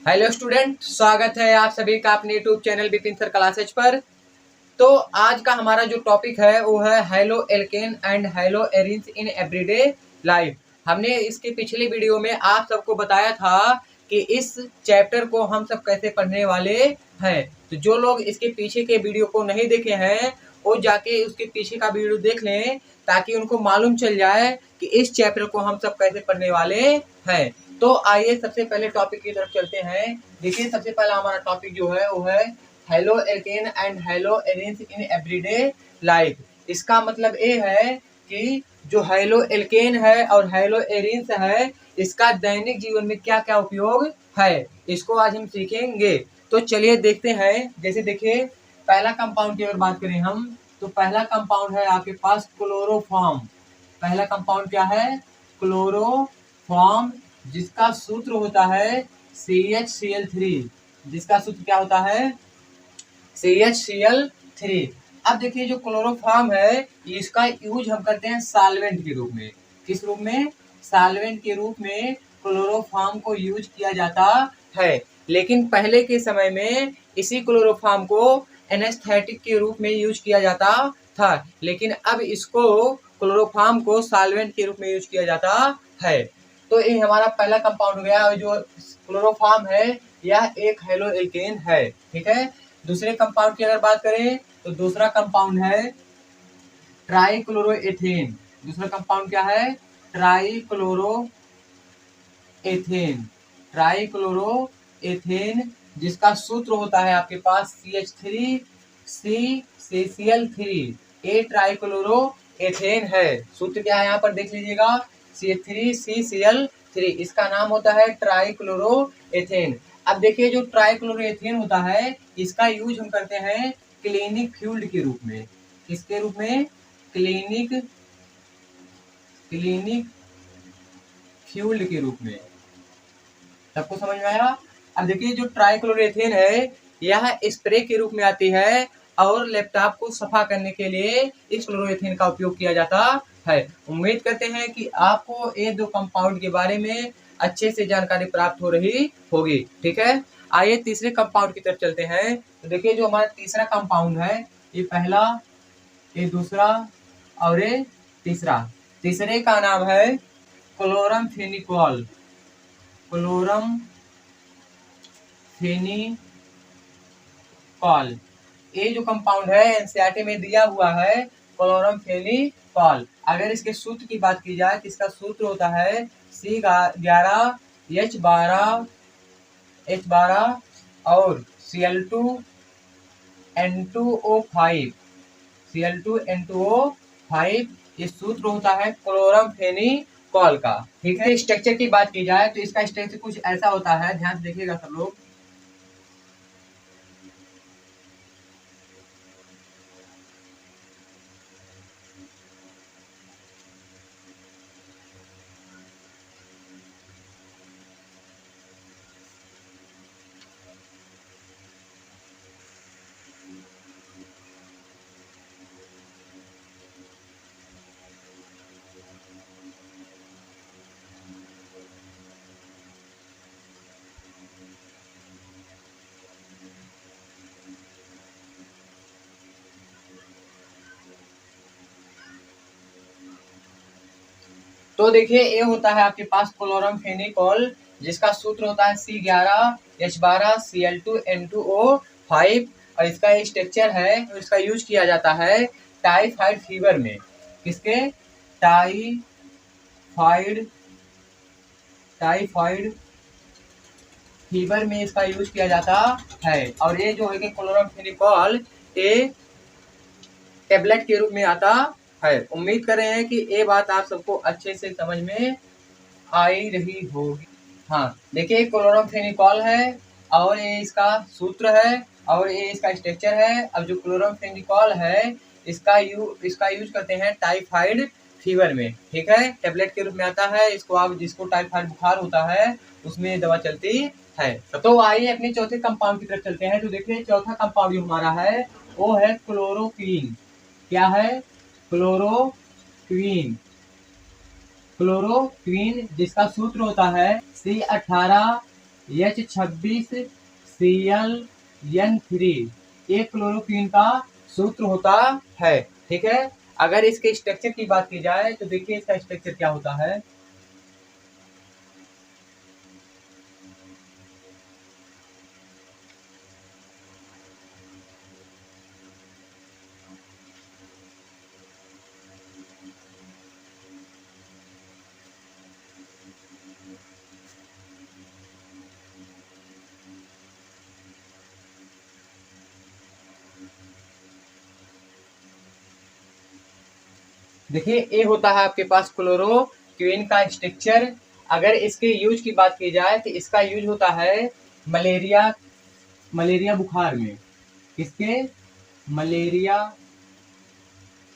Hello student, स्वागत है आप सभी का अपने YouTube channel Vipin sir classes पर। तो आज का हमारा जो टॉपिक है वो है halo alkane and hello arenes in everyday life. हमने इसके पिछले वीडियो में आप सबको बताया था कि इस चैप्टर को हम सब कैसे पढ़ने वाले हैं। तो जो लोग इसके पीछे के वीडियो को नहीं देखे हैं वो जाके उसके पीछे का वीडियो देख लें, ताकि उनको मालूम चल जाए कि इस चैप्टर को हम सब कैसे पढ़ने वाले हैं। तो आइए सबसे पहले टॉपिक की तरफ चलते हैं। देखिए, सबसे पहला हमारा टॉपिक जो है वो है halo alkane and hello arenes in everyday life. इसका मतलब ये है कि जो हेलो एल्केन है और हेलो एरिन्स है, इसका दैनिक जीवन में क्या क्या उपयोग है, इसको आज हम सीखेंगे। तो चलिए देखते हैं। जैसे देखिए, पहला कंपाउंड की अगर बात करें हम, तो पहला कंपाउंड है आपके पास क्लोरोफॉर्म। पहला कंपाउंड क्या है? क्लोरोफॉर्म, जिसका सूत्र होता है CHCl3। जिसका सूत्र क्या होता है? CHCl3। अब देखिए, जो क्लोरोफॉर्म है इसका यूज हम करते हैं सॉल्वेंट के रूप में। किस रूप में? सॉल्वेंट के रूप में क्लोरोफॉर्म को यूज किया जाता है। लेकिन पहले के समय में इसी क्लोरोफॉर्म को एनेस्थेटिक के रूप में यूज किया जाता था, लेकिन अब इसको क्लोरोफॉर्म को सॉल्वेंट के रूप में यूज किया जाता है। तो ये हमारा पहला कंपाउंड हो गया। और जो क्लोरोफॉर्म है यह एक हेलो एल्केन है। ठीक है। दूसरे कंपाउंड की अगर बात करें तो दूसरा कंपाउंड है ट्राइक्लोरोएथेन। दूसरा कंपाउंड क्या है? ट्राइक्लोरोएथेन। ट्राइक्लोरोएथेन, जिसका सूत्र होता है आपके पास CH3CCl3। ए ट्राइक्लोरोएथेन है। सूत्र क्या है यहाँ पर देख लीजिएगा, CH3CCl3। इसका नाम होता है ट्राइक्लोरोएथेन। अब देखिए, जो ट्राइक्लोरोएथेन होता है इसका यूज हम करते हैं क्लिनिक फ्यूल के रूप में। किसके रूप में? क्लिनिक फ्यूल के रूप में। सबको समझ में आया? अब देखिए, जो ट्राइक्लोरोएथेन है यह स्प्रे के रूप में आती है और लैपटॉप को सफा करने के लिए इस क्लोरोएथेन का उपयोग किया जाता है। उम्मीद करते हैं कि आपको ये दो कंपाउंड के बारे में अच्छे से जानकारी प्राप्त हो रही होगी। ठीक है। आइए तीसरे कंपाउंड की तरफ चलते हैं। तो देखिए, जो हमारा तीसरा कंपाउंड है, ये पहला, ये दूसरा और ये तीसरा। तीसरे का नाम है क्लोरम फेनिकॉल। क्लोरम फेनिकॉल। ये जो कंपाउंड है एनसीईआरटी में दिया हुआ है क्लोरम फेनिकॉल। अगर इसके सूत्र की बात की जाए तो इसका सूत्र होता है C11H12 और Cl2N2O5। Cl2N2O5 ये सूत्र होता है क्लोरम फेनिकॉल का। ठीक है। स्ट्रक्चर की बात की जाए तो इसका स्ट्रक्चर कुछ ऐसा होता है, ध्यान से देखिएगा सब लोग। तो देखिए, ये होता है आपके पास क्लोरम फेनिकॉल, जिसका सूत्र होता है C11H12Cl2N2O5। और इसका स्ट्रक्चर है, इसका यूज किया जाता है टाइफाइड फीवर में। किसके? टाइफाइड फीवर में इसका यूज किया जाता है। और ये जो है कि क्लोरम फेनिकॉल ये टेबलेट के रूप में आता है। उम्मीद कर रहे हैं कि ये बात आप सबको अच्छे से समझ में आई रही होगी। हाँ, देखिए, क्लोरम फेनिकॉल है और ये इसका सूत्र है और ये इसका स्ट्रक्चर है। अब जो क्लोरम फेनिकॉल है इसका यूज करते हैं टाइफाइड फीवर में। ठीक है। टेबलेट के रूप में आता है। इसको आप, जिसको टाइफाइड बुखार होता है उसमें दवा चलती है। तो आइए अपने चौथे कंपाउंड की तरफ चलते हैं। तो देखिए, चौथा कंपाउंड जो हमारा है वो है क्लोरोक्वीन। क्या है? क्लोरोक्वीन। क्लोरोक्वीन, जिसका सूत्र होता है C18 H26Cl एक क्लोरोक्वीन का सूत्र होता है। ठीक है, अगर इसके स्ट्रक्चर की बात की जाए तो देखिए इसका स्ट्रक्चर क्या होता है। देखिए ये होता है आपके पास क्लोरोक्वीन का स्ट्रक्चर। अगर इसके यूज की बात की जाए तो इसका यूज होता है मलेरिया बुखार में। किसके? मलेरिया।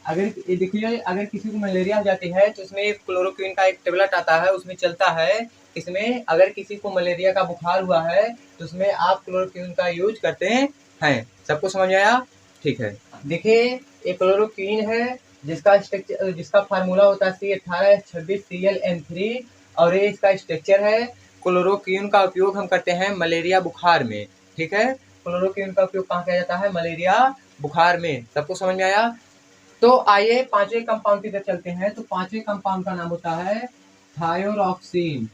अगर ये देखिए अगर किसी को मलेरिया हो जाती है तो उसमें क्लोरोक्वीन का एक टेबलेट आता है, उसमें चलता है। इसमें अगर किसी को मलेरिया का बुखार हुआ है तो उसमें आप क्लोरोक्वीन का यूज करते हैं। सबको समझ में आया? ठीक है, देखिए ये क्लोरोक्वीन है जिसका फार्मूला होता है C18H26ClN3 और ये इसका स्ट्रक्चर है। क्लोरोक्वीन का उपयोग हम करते हैं मलेरिया बुखार में। ठीक है, क्लोरोक्वीन का उपयोग कहाँ किया जाता है? मलेरिया बुखार में। सबको समझ में आया? तो आइए पांचवें कंपाउंड की तरफ चलते हैं। तो पांचवें कंपाउंड का नाम होता है थायोरॉक्सीन।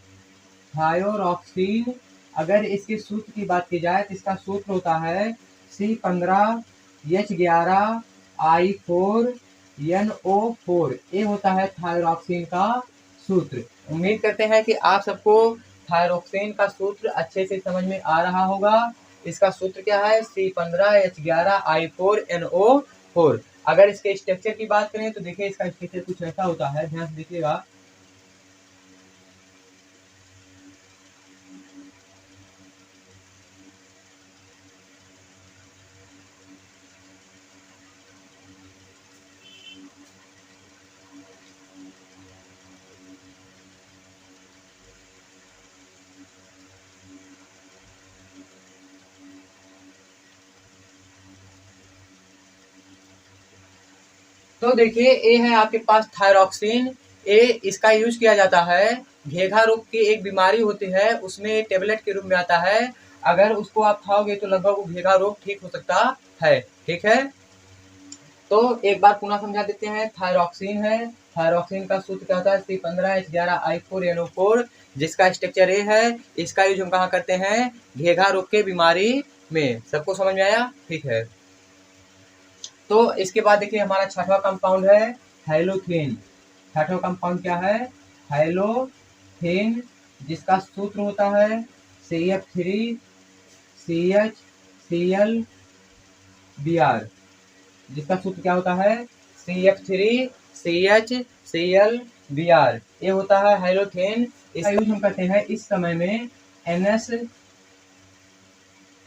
अगर इसके सूत्र की बात की जाए तो इसका सूत्र होता है C15H11I4NO4। ये होता है थायोरॉक्सीन का सूत्र। उम्मीद करते हैं कि आप सबको थायोरॉक्सीन का सूत्र अच्छे से समझ में आ रहा होगा। इसका सूत्र क्या है? C15H11I4NO4। अगर इसके स्ट्रक्चर की बात करें तो देखिए इसका स्ट्रक्चर कुछ ऐसा होता है, ध्यान से देखिएगा। तो देखिए ये है आपके पास थायरॉक्सिन। ये इसका यूज किया जाता है, घेघा रोग की एक बीमारी होती है उसमें टेबलेट के रूप में आता है। अगर उसको आप खाओगे तो लगभग वो घेघा रोग ठीक हो सकता है। ठीक है, तो एक बार पुनः समझा देते हैं। थायरॉक्सिन है, थायरॉक्सिन का सूत्र क्या होता है? C15H11I4NO4, जिसका स्ट्रक्चर ए है। इसका यूज हम कहाँ करते हैं? घेघा रोग के बीमारी में। सबको समझ में आया? ठीक है, तो इसके बाद देखिए हमारा छठवां कंपाउंड है हैलोथेन। छठवां कंपाउंड क्या है? हैलोथेन, जिसका सूत्र होता है CF3CHClBr। जिसका सूत्र क्या होता है? CF3CHClBr। ये होता है हैलोथेन। इसका यूज हम करते हैं इस समय में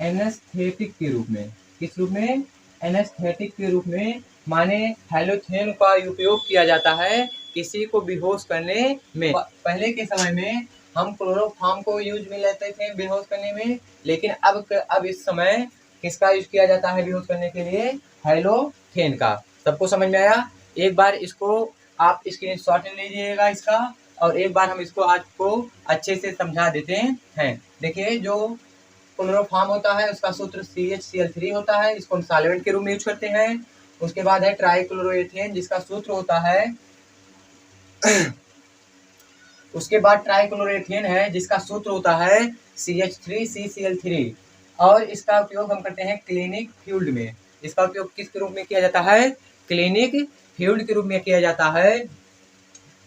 एनेस्थेटिक के रूप में। किस रूप में? एनेस्थेटिक के रूप में। माने हैलोथेन का उपयोग किया जाता है किसी को बेहोश करने में। पहले के समय में हम क्लोरोफॉर्म को यूज में लेते थे बेहोश करने में, लेकिन अब इस समय किसका यूज किया जाता है बेहोश करने के लिए? हैलोथेन का। सबको समझ में आया? एक बार इसको आप स्क्रीनशॉट ले लीजिएगा इसका, और एक बार हम इसको आपको अच्छे से समझा देते हैं। देखिए जो क्लोरोफॉर्म होता है उसका सूत्र CHCl3 होता है। इसको हम सॉल्वेंट के रूप में यूज करते हैं। उसके बाद है ट्राइक्लोरोएथेन, जिसका सूत्र होता है उसके बाद ट्राइक्लोरोएथेन है जिसका सूत्र होता है CH3CCl3। और इसका उपयोग हम करते हैं क्लिनिक फ्यूल्ड में। इसका उपयोग किस रूप में किया जाता है? क्लिनिक फ्यूल्ड के रूप में किया जाता है।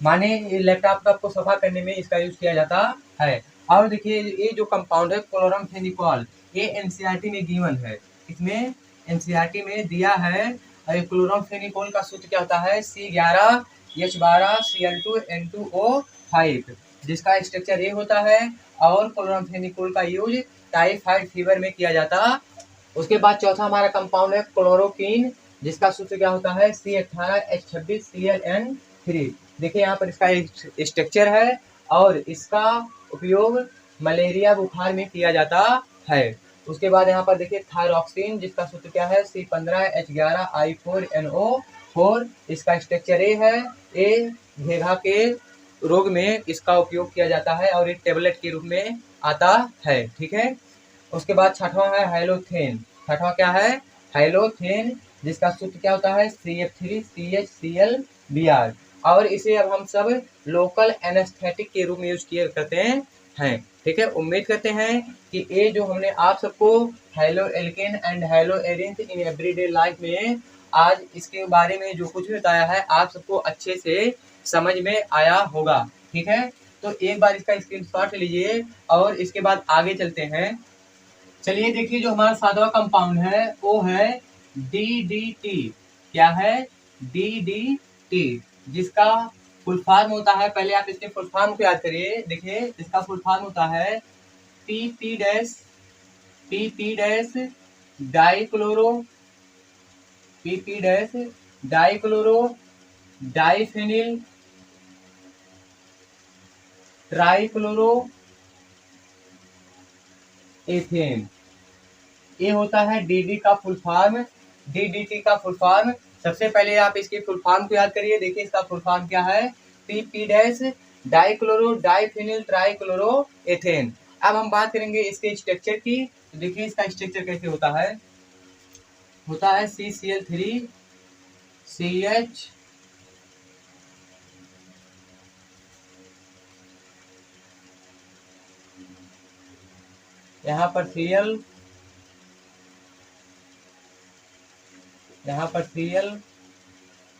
माने लैपटॉप को सफा करने में इसका यूज किया जाता है। और देखिए ये जो कंपाउंड है क्लोरमफेनिकॉल, ये एनसीईआरटी में गिवन है। इसमें एनसीईआरटी में दिया है। क्लोरमफेनिकॉल का सूत्र क्या होता है? C11H12Cl2N2O5, जिसका स्ट्रक्चर ये होता है। और क्लोरमफेनिकॉल का यूज टाइफाइड फीवर में किया जाता। उसके बाद चौथा हमारा कंपाउंड है क्लोरोक्वीन, जिसका सूत्र क्या होता है? C18H26ClN3। देखिए यहाँ पर इसका एक स्ट्रक्चर है और इसका उपयोग मलेरिया बुखार में किया जाता है। उसके बाद यहाँ पर देखिए थायरॉक्सिन, जिसका सूत्र क्या है? C15H11I4NO4। इसका स्ट्रक्चर ए है। ए घेघा के रोग में इसका उपयोग किया जाता है और एक टेबलेट के रूप में आता है। ठीक है, उसके बाद छठवां है हेलोथेन। छठवां क्या है? हेलोथेन, जिसका सूत्र क्या होता है? CF3CHClBr। और इसे अब हम सब लोकल एनेस्थेटिक के रूप में यूज किए करते हैं। ठीक है, उम्मीद करते हैं कि ये जो हमने आप सबको halo alkane and hello arenes in everyday life में आज इसके बारे में जो कुछ भी बताया है आप सबको अच्छे से समझ में आया होगा। ठीक है, तो एक बार इसका स्क्रीनशॉट लीजिए और इसके बाद आगे चलते हैं। चलिए देखिए, जो हमारा सातवां कंपाउंड है वो है DDT। क्या है? DDT, जिसका फुल फॉर्म होता है, पहले आप इसके फुल फॉर्म को याद करिए। देखिए, इसका फुल फॉर्म होता है PP dichloro diphenyl trichloro ethane. ये होता है DD का फुल फॉर्म, DDT का फुल फॉर्म। सबसे पहले आप इसके फुल फॉर्म को याद करिए। देखिए, इसका फुल फॉर्म क्या है? PP dichloro diphenyl trichloro ethane. अब हम बात करेंगे इसके स्ट्रक्चर की। तो देखिए, इसका स्ट्रक्चर कैसे होता है CCl3CH यहाँ पर Cl, यहाँ पर Cl।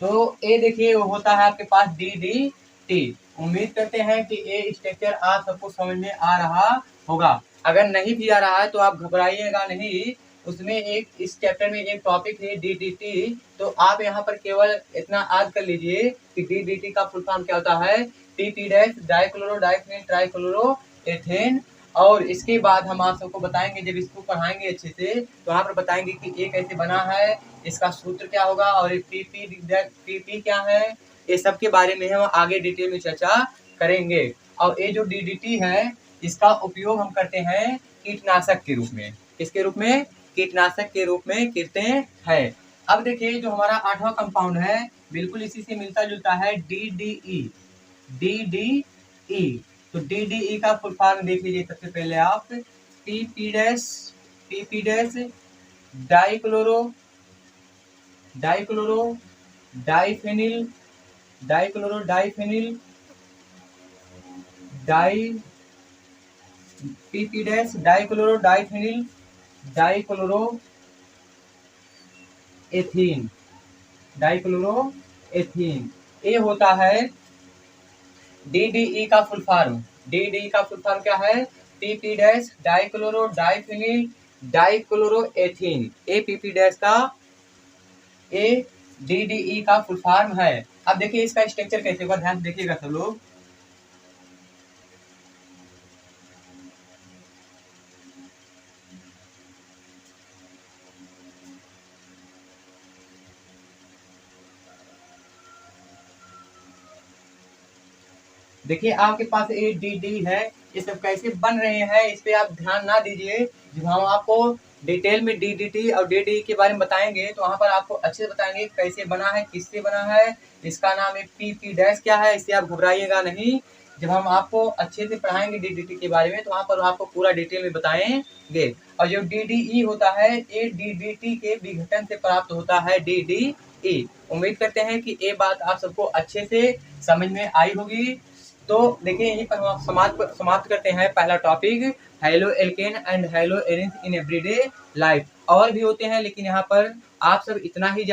तो ये देखिए वो होता है आपके पास DDT। उम्मीद करते हैं कि ये स्ट्रक्चर आप सबको समझ में आ रहा होगा। अगर नहीं भी आ रहा है तो आप घबराइएगा नहीं, उसमें एक इस चैप्टर में एक टॉपिक है DDT। तो आप यहाँ पर केवल इतना याद कर लीजिए कि DDT का फुल फॉर्म क्या होता है? PP dichloro diphenyl trichloro ethane. और इसके बाद हम आप सबको बताएंगे, जब इसको पढ़ाएंगे अच्छे से तो यहाँ पर बताएंगे कि ये कैसे बना है, इसका सूत्र क्या होगा और PP क्या है। ये सब के बारे में हम आगे डिटेल में चर्चा करेंगे। और ये जो DDT है इसका उपयोग हम करते हैं कीटनाशक के रूप में। किसके रूप में? कीटनाशक के रूप में करते हैं। अब देखिए, जो हमारा आठवां कंपाउंड है बिल्कुल इसी से मिलता जुलता है, DDE। तो DDE का फुल फॉर्म देख लीजिए। सबसे पहले आप PP dichloro diphenyl PP dichloro dichloro ethene. ये होता है DDE का फुल फॉर्म। DDE का फुल फॉर्म क्या है? PP dichloro diphenyl dichloro ethene. PP का DDE का फुल फॉर्म है। अब देखिए इसका स्ट्रक्चर कैसे होगा, ध्यान देखिएगा सब लोग। देखिए, आपके पास DD है, ये सब कैसे बन रहे हैं इस पे आप ध्यान ना दीजिए। जब हम आपको डिटेल में DDT और DDE के बारे में बताएंगे तो वहाँ पर आपको अच्छे से बताएंगे कैसे बना है, किससे बना है। इसका नाम है PP क्या है, इससे आप घबराइएगा नहीं। जब हम आपको अच्छे से पढ़ाएंगे DDT के बारे में तो वहाँ पर आपको पूरा डिटेल में बताएंगे। और जो DDE होता है ये DDT के विघटन से प्राप्त होता है, DDE। उम्मीद करते हैं कि ये बात आप सबको अच्छे से समझ में आई होगी। तो देखिए, यहीं पर हम समाप्त करते हैं पहला topic, halo alkane and hello arenes in everyday life. और भी होते हैं लेकिन यहाँ पर आप सब इतना ही